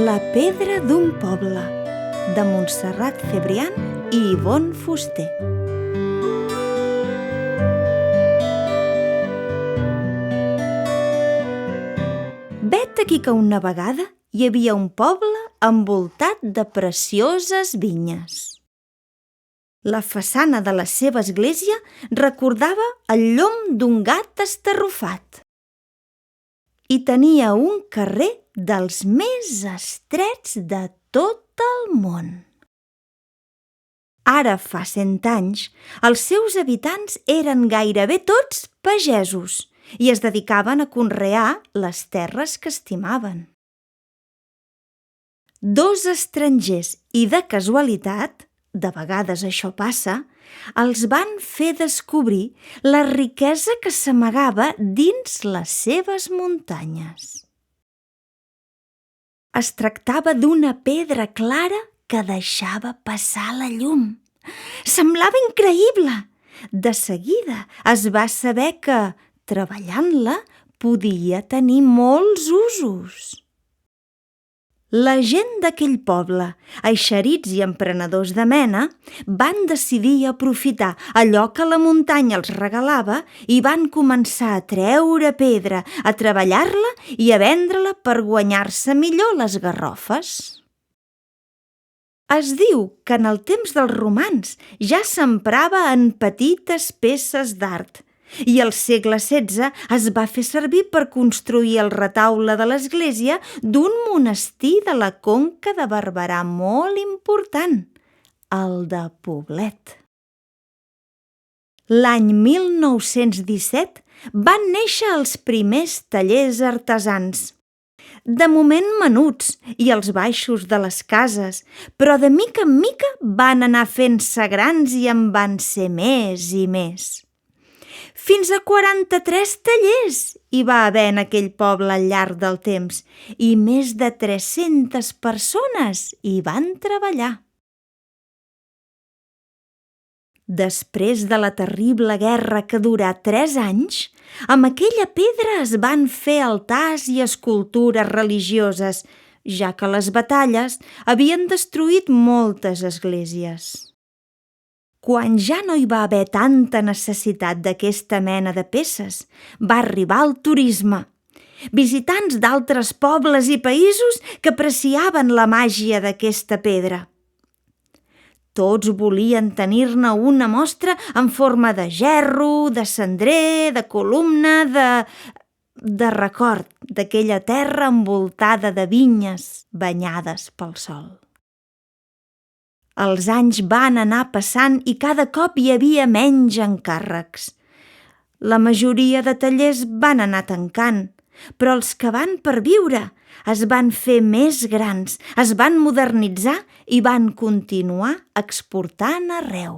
La pedra d'un poble, de Montserrat Cebrián i Ivonne Fuster. Vet aquí que una vegada hi havia un poble envoltat de precioses vinyes. La façana de la seva església recordava el llom d'un gat estarrufat. I tenia un carrer dels més estrets de tot el món. Ara fa 100 anys, els seus habitants eren gairebé tots pagesos i es dedicaven a conrear les terres que estimaven. Dos estrangers i de casualitat, de vegades això passa, els van fer descobrir la riquesa que s'amagava dins les seves muntanyes. Es tractava d'una pedra clara que deixava passar la llum. Semblava increïble! De seguida es va saber que, treballant-la, podia tenir molts usos. La gent d'aquell poble, eixerits i emprenedors de mena, van decidir aprofitar allò que la muntanya els regalava i van començar a treure pedra, a treballar-la i a vendre-la per guanyar-se millor les garrofes. Es diu que en el temps dels romans ja s'emprava en petites peces d'art i al segle XVI es va fer servir per construir el retaule de l'església d'un monestir de la Conca de Barberà molt important, el de Poblet. L'any 1917 van néixer els primers tallers artesans, de moment menuts i als baixos de les cases, però de mica en mica van anar fent-se grans i en van ser més i més. Fins a 43 tallers hi va haver en aquell poble al llarg del temps i més de 300 persones hi van treballar. Després de la terrible guerra que durà 3 anys, amb aquella pedra es van fer altars i escultures religioses, ja que les batalles havien destruït moltes esglésies. Quan ja no hi va haver tanta necessitat d'aquesta mena de peces, va arribar el turisme. Visitants d'altres pobles i països que apreciaven la màgia d'aquesta pedra. Tots volien tenir-ne una mostra en forma de gerro, de cendrer, de columna, de record d'aquella terra envoltada de vinyes banyades pel sol. Els anys van anar passant i cada cop hi havia menys encàrrecs. La majoria de tallers van anar tancant, però els que van perviure es van fer més grans, es van modernitzar i van continuar exportant arreu.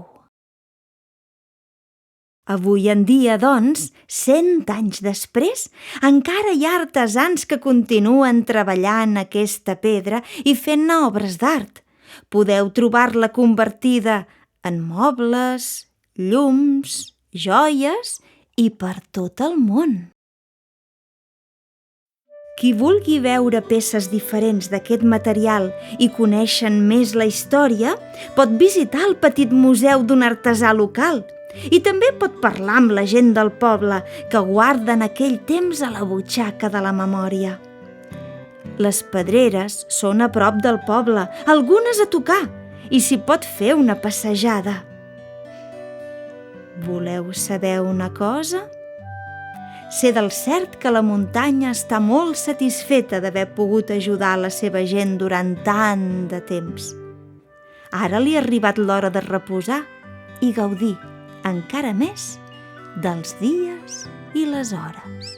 Avui en dia, doncs, 100 anys després, encara hi ha artesans que continuen treballant aquesta pedra i fent-ne obres d'art. Podeu trobar-la convertida en mobles, llums, joies i per tot el món. Qui vulgui veure peces diferents d'aquest material i conèixer més la història, pot visitar el petit museu d'un artesà local i també pot parlar amb la gent del poble que guarden aquell temps a la butxaca de la memòria. Les pedreres són a prop del poble, algunes a tocar, i s'hi pot fer una passejada. Voleu saber una cosa? Sé del cert que la muntanya està molt satisfeta d'haver pogut ajudar la seva gent durant tant de temps. Ara li ha arribat l'hora de reposar i gaudir encara més dels dies i les hores.